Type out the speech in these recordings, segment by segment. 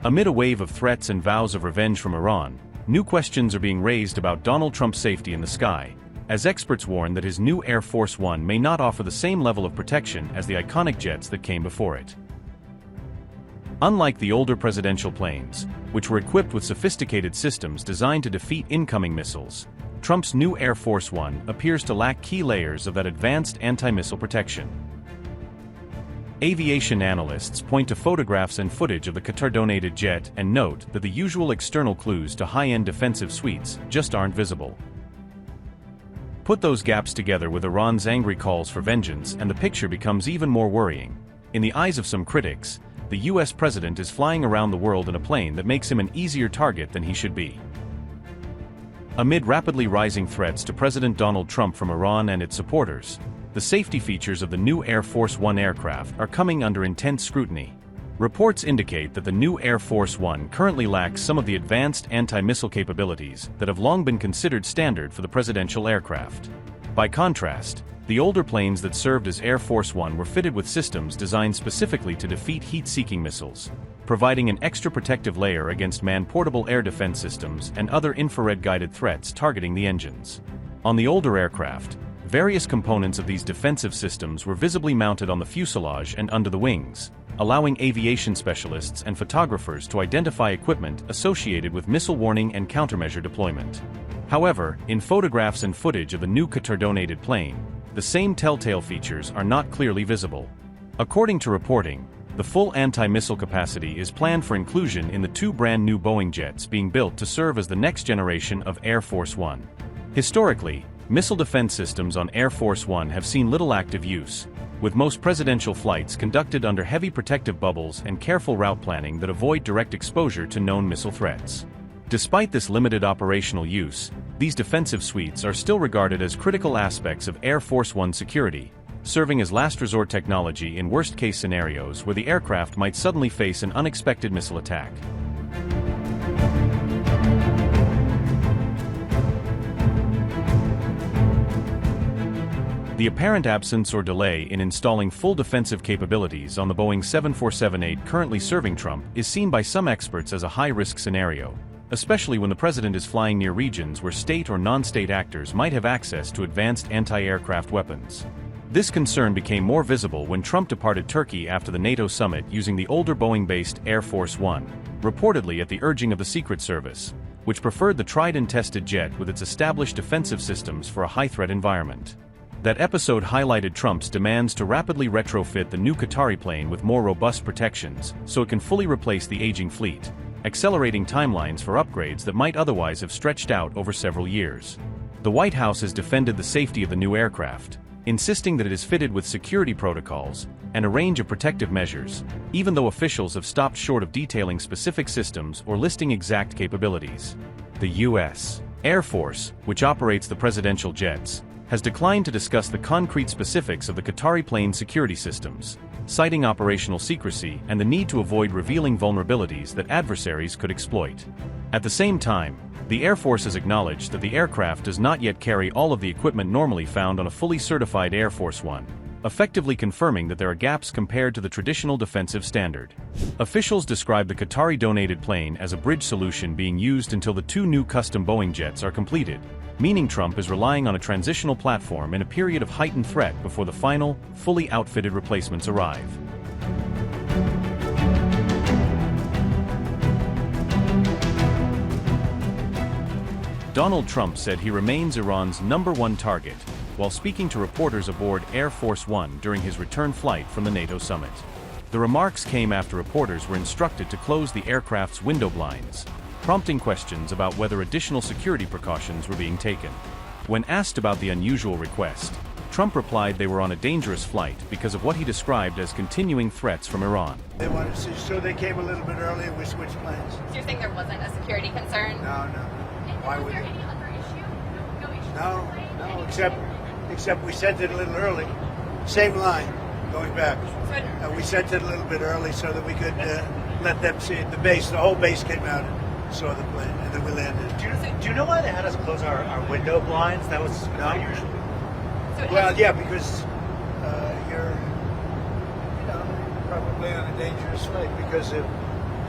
Amid a wave of threats and vows of revenge from Iran, new questions are being raised about Donald Trump's safety in the sky, as experts warn that his new Air Force One may not offer the same level of protection as the iconic jets that came before it. Unlike the older presidential planes, which were equipped with sophisticated systems designed to defeat incoming missiles, Trump's new Air Force One appears to lack key layers of that advanced anti-missile protection. Aviation analysts point to photographs and footage of the Qatar-donated jet and note that the usual external clues to high-end defensive suites just aren't visible. Put those gaps together with Iran's angry calls for vengeance and the picture becomes even more worrying. In the eyes of some critics, the US president is flying around the world in a plane that makes him an easier target than he should be. Amid rapidly rising threats to President Donald Trump from Iran and its supporters, the safety features of the new Air Force One aircraft are coming under intense scrutiny. Reports indicate that the new Air Force One currently lacks some of the advanced anti-missile capabilities that have long been considered standard for the presidential aircraft. By contrast, the older planes that served as Air Force One were fitted with systems designed specifically to defeat heat-seeking missiles, providing an extra protective layer against man-portable air defense systems and other infrared-guided threats targeting the engines. On the older aircraft, various components of these defensive systems were visibly mounted on the fuselage and under the wings, allowing aviation specialists and photographers to identify equipment associated with missile warning and countermeasure deployment. However, in photographs and footage of the new Qatar-donated plane, the same telltale features are not clearly visible. According to reporting, the full anti-missile capacity is planned for inclusion in the two brand-new Boeing jets being built to serve as the next generation of Air Force One. Historically, missile defense systems on Air Force One have seen little active use, with most presidential flights conducted under heavy protective bubbles and careful route planning that avoid direct exposure to known missile threats. Despite this limited operational use, these defensive suites are still regarded as critical aspects of Air Force One security, serving as last-resort technology in worst-case scenarios where the aircraft might suddenly face an unexpected missile attack. The apparent absence or delay in installing full defensive capabilities on the Boeing 747-8 currently serving Trump is seen by some experts as a high-risk scenario, especially when the president is flying near regions where state or non-state actors might have access to advanced anti-aircraft weapons. This concern became more visible when Trump departed Turkey after the NATO summit using the older Boeing-based Air Force One, reportedly at the urging of the Secret Service, which preferred the tried-and-tested jet with its established defensive systems for a high-threat environment. That episode highlighted Trump's demands to rapidly retrofit the new Qatari plane with more robust protections so it can fully replace the aging fleet, accelerating timelines for upgrades that might otherwise have stretched out over several years. The White House has defended the safety of the new aircraft, insisting that it is fitted with security protocols and a range of protective measures, even though officials have stopped short of detailing specific systems or listing exact capabilities. The U.S. Air Force, which operates the presidential jets, has declined to discuss the concrete specifics of the Qatari plane security systems, citing operational secrecy and the need to avoid revealing vulnerabilities that adversaries could exploit. At the same time, the Air Force has acknowledged that the aircraft does not yet carry all of the equipment normally found on a fully certified Air Force One, effectively confirming that there are gaps compared to the traditional defensive standard. Officials describe the Qatari-donated plane as a bridge solution being used until the two new custom Boeing jets are completed, meaning Trump is relying on a transitional platform in a period of heightened threat before the final, fully outfitted replacements arrive. Donald Trump said he remains Iran's #1 target, while speaking to reporters aboard Air Force One during his return flight from the NATO summit. The remarks came after reporters were instructed to close the aircraft's window blinds, prompting questions about whether additional security precautions were being taken. When asked about the unusual request, Trump replied they were on a dangerous flight because of what he described as continuing threats from Iran. They wanted to see, so they came a little bit early and we switched planes. So you're saying there wasn't a security concern? No. Why Was would there they? any other issue? No issue? No, except we sent it a little early. Same line, going back. We sent it a little bit early so that we could let them see it. The whole base came out and saw the plane, and then we landed. Do you know why they had us close our window blinds? That was not usual. Well, yeah, because you're probably on a dangerous flight because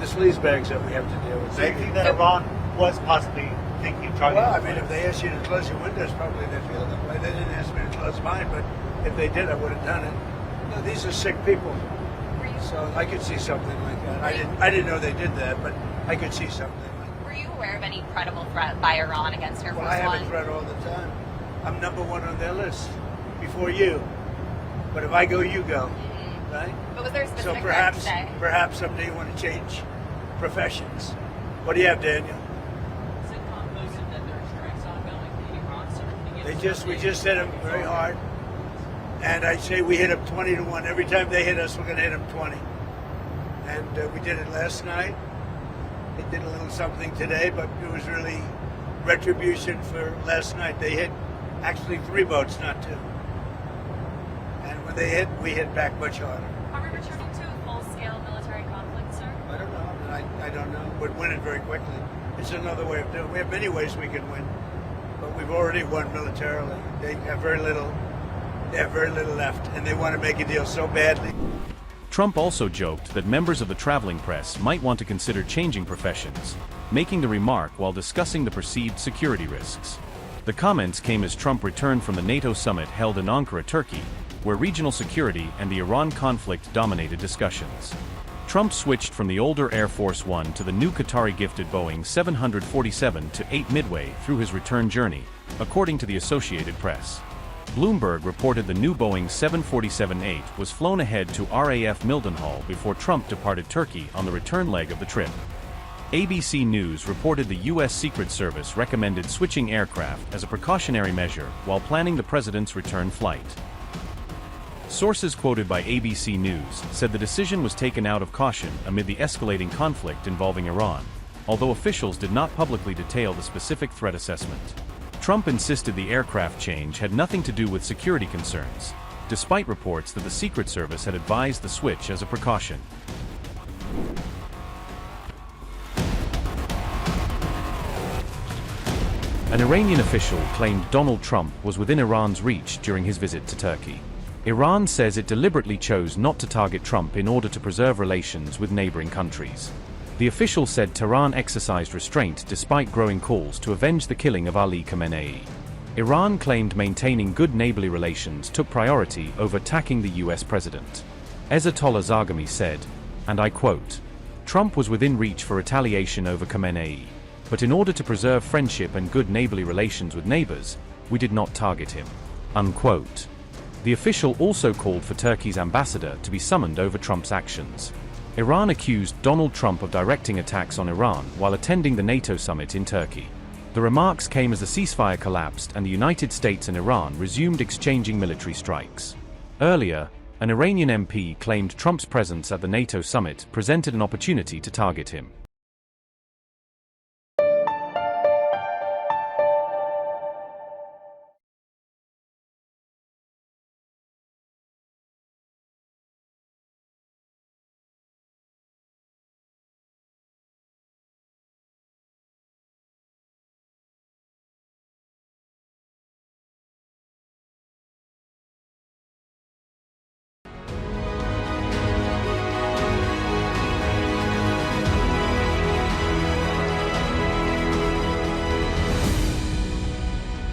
the sleazebags that we have to deal with. So you think that Iran was possibly thinking of trying Well, to... I mean, if they asked you to close your windows, probably they feel that way. They didn't ask me to close mine, but if they did, I would have done it. You know, these are sick people, so I could see something like that. I didn't know they did that, but I could see something like that. Were you aware of any credible threat by Iran against Air Force Well, I have One? a threat all the time. I'm number one on their list before you. But if I go, you go, right? But was there a So specific threat today? perhaps someday you want to change professions. What do you have, Daniel? CENTCOM posted that there are strikes ongoing in Iran, so can you give us We an update? just hit them very hard, and I say we hit them 20-1. Every time they hit us, we're going to hit them 20. And we did it last night. They did a little something today, but it was really retribution for last night. They hit actually 3 boats, not 2. And when they hit, we hit back much harder. Are we returning to a full-scale military conflict, sir? I don't know. I don't know. We'd win it very quickly. It's another way of doing it. We have many ways we can win, but we've already won militarily. They have very little. They have very little left, and they want to make a deal so badly. Trump also joked that members of the traveling press might want to consider changing professions, making the remark while discussing the perceived security risks. The comments came as Trump returned from the NATO summit held in Ankara, Turkey, where regional security and the Iran conflict dominated discussions. Trump switched from the older Air Force One to the new Qatari-gifted Boeing 747-8 midway through his return journey, according to the Associated Press. Bloomberg reported the new Boeing 747-8 was flown ahead to RAF Mildenhall before Trump departed Turkey on the return leg of the trip. ABC News reported the U.S. Secret Service recommended switching aircraft as a precautionary measure while planning the president's return flight. Sources quoted by ABC News said the decision was taken out of caution amid the escalating conflict involving Iran, although officials did not publicly detail the specific threat assessment. Trump insisted the aircraft change had nothing to do with security concerns, despite reports that the Secret Service had advised the switch as a precaution. An Iranian official claimed Donald Trump was within Iran's reach during his visit to Turkey. Iran says it deliberately chose not to target Trump in order to preserve relations with neighboring countries. The official said Tehran exercised restraint despite growing calls to avenge the killing of Ali Khamenei. Iran claimed maintaining good neighborly relations took priority over attacking the US president. Ayatollah Zaghami said, and I quote, "Trump was within reach for retaliation over Khamenei, but in order to preserve friendship and good neighborly relations with neighbors, we did not target him." Unquote. The official also called for Turkey's ambassador to be summoned over Trump's actions. Iran accused Donald Trump of directing attacks on Iran while attending the NATO summit in Turkey. The remarks came as the ceasefire collapsed and the United States and Iran resumed exchanging military strikes. Earlier, an Iranian MP claimed Trump's presence at the NATO summit presented an opportunity to target him.